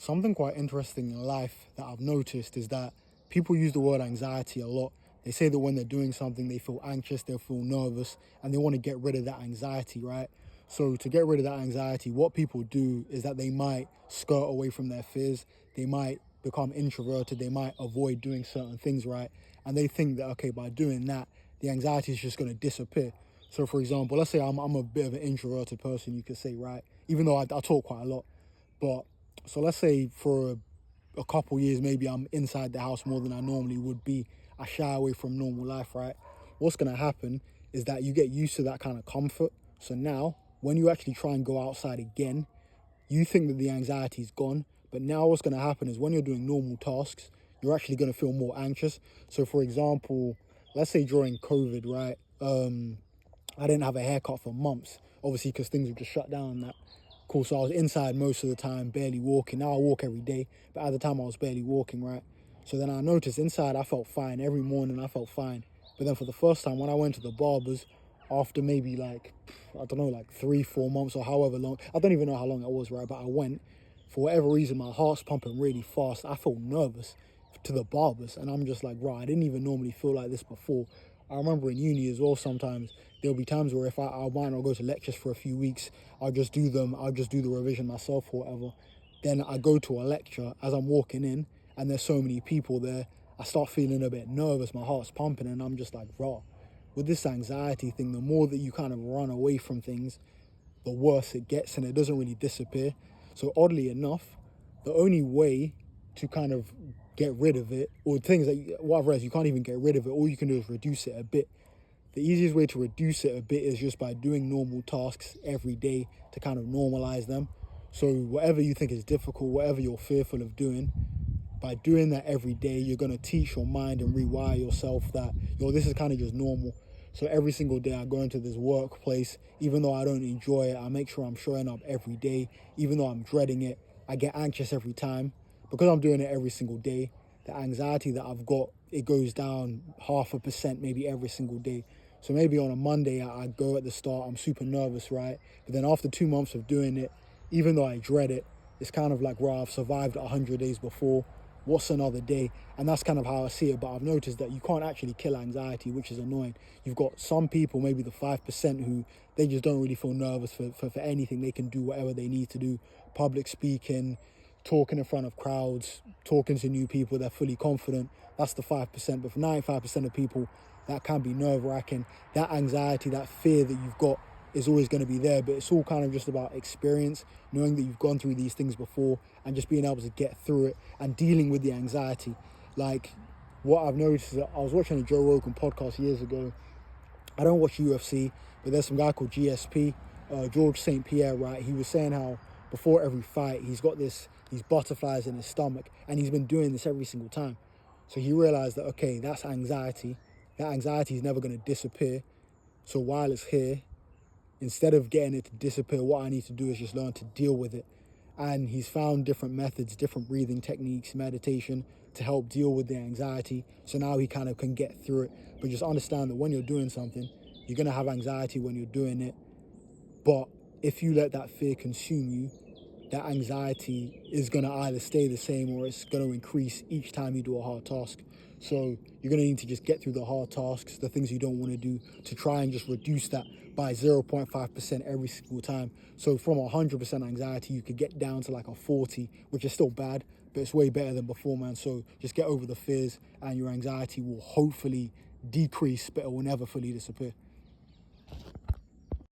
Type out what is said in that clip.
Something quite interesting in life that I've noticed is that people use the word anxiety a lot. They say that when they're doing something, they feel anxious, they feel nervous, and they want to get rid of that anxiety, right? So, to get rid of that anxiety, what people do is that they might skirt away from their fears, they might become introverted, they might avoid doing certain things, right? And they think that, okay, by doing that, the anxiety is just going to disappear. So, for example, let's say I'm a bit of an introverted person, you could say, right? Even though I talk quite a lot. But so let's say for a couple years, maybe I'm inside the house more than I normally would be. I shy away from normal life, right? What's going to happen is that you get used to that kind of comfort. So now, when you actually try and go outside again, you think that the anxiety is gone. But now what's going to happen is when you're doing normal tasks, you're actually going to feel more anxious. So for example, let's say during COVID, right? I didn't have a haircut for months, obviously because things were just shut down and that. Cool, so I was inside most of the time, barely walking. Now I walk every day, but at the time I was barely walking, right? So then I noticed inside I felt fine. Every morning I felt fine. But then for the first time when I went to the barbers, after maybe like, I don't know, like 3, 4 months or however long, I don't even know how long it was, right? But I went, for whatever reason, my heart's pumping really fast. I felt nervous to the barbers. And I'm just like, right, I didn't even normally feel like this before. I remember in uni as well, sometimes there'll be times where if I might not go to lectures for a few weeks, I'll just do the revision myself or whatever. Then I go to a lecture as I'm walking in and there's so many people there, I start feeling a bit nervous, my heart's pumping and I'm just like, raw. With this anxiety thing, the more that you kind of run away from things, the worse it gets and it doesn't really disappear. So oddly enough, the only way to kind of get rid of it, or things that what I've realized, you can't even get rid of it, all you can do is reduce it a bit. The easiest way to reduce it a bit is just by doing normal tasks every day to kind of normalize them. So whatever you think is difficult, whatever you're fearful of doing, by doing that every day, you're going to teach your mind and rewire yourself that, this is kind of just normal. So every single day I go into this workplace, even though I don't enjoy it, I make sure I'm showing up every day. Even though I'm dreading it, I get anxious every time. Because I'm doing it every single day, the anxiety that I've got, it goes down 0.5% maybe every single day. So maybe on a Monday, I go at the start, I'm super nervous, right? But then after 2 months of doing it, even though I dread it, it's kind of like, I've survived 100 days before. What's another day? And that's kind of how I see it. But I've noticed that you can't actually kill anxiety, which is annoying. You've got some people, maybe the 5%, who they just don't really feel nervous for anything. They can do whatever they need to do. Public speaking, talking in front of crowds, talking to new people, they're fully confident. That's the 5%. But for 95% of people, that can be nerve-wracking. That anxiety, that fear that you've got is always going to be there, but it's all kind of just about experience, knowing that you've gone through these things before and just being able to get through it and dealing with the anxiety. Like, what I've noticed is that I was watching a Joe Rogan podcast years ago. I don't watch UFC, but there's some guy called GSP, George St. Pierre, right? He was saying how before every fight, he's got these butterflies in his stomach, and he's been doing this every single time. So he realized that, okay, that's anxiety. That anxiety is never going to disappear. So while it's here, instead of getting it to disappear, what I need to do is just learn to deal with it. And he's found different methods, different breathing techniques, meditation to help deal with the anxiety. So now he kind of can get through it. But just understand that when you're doing something, you're going to have anxiety when you're doing it. But if you let that fear consume you, that anxiety is going to either stay the same or it's going to increase each time you do a hard task. So you're going to need to just get through the hard tasks, the things you don't want to do, to try and just reduce that by 0.5% every single time. So from 100% anxiety, you could get down to like a 40, which is still bad, but it's way better than before, man. So just get over the fears and your anxiety will hopefully decrease, but it will never fully disappear.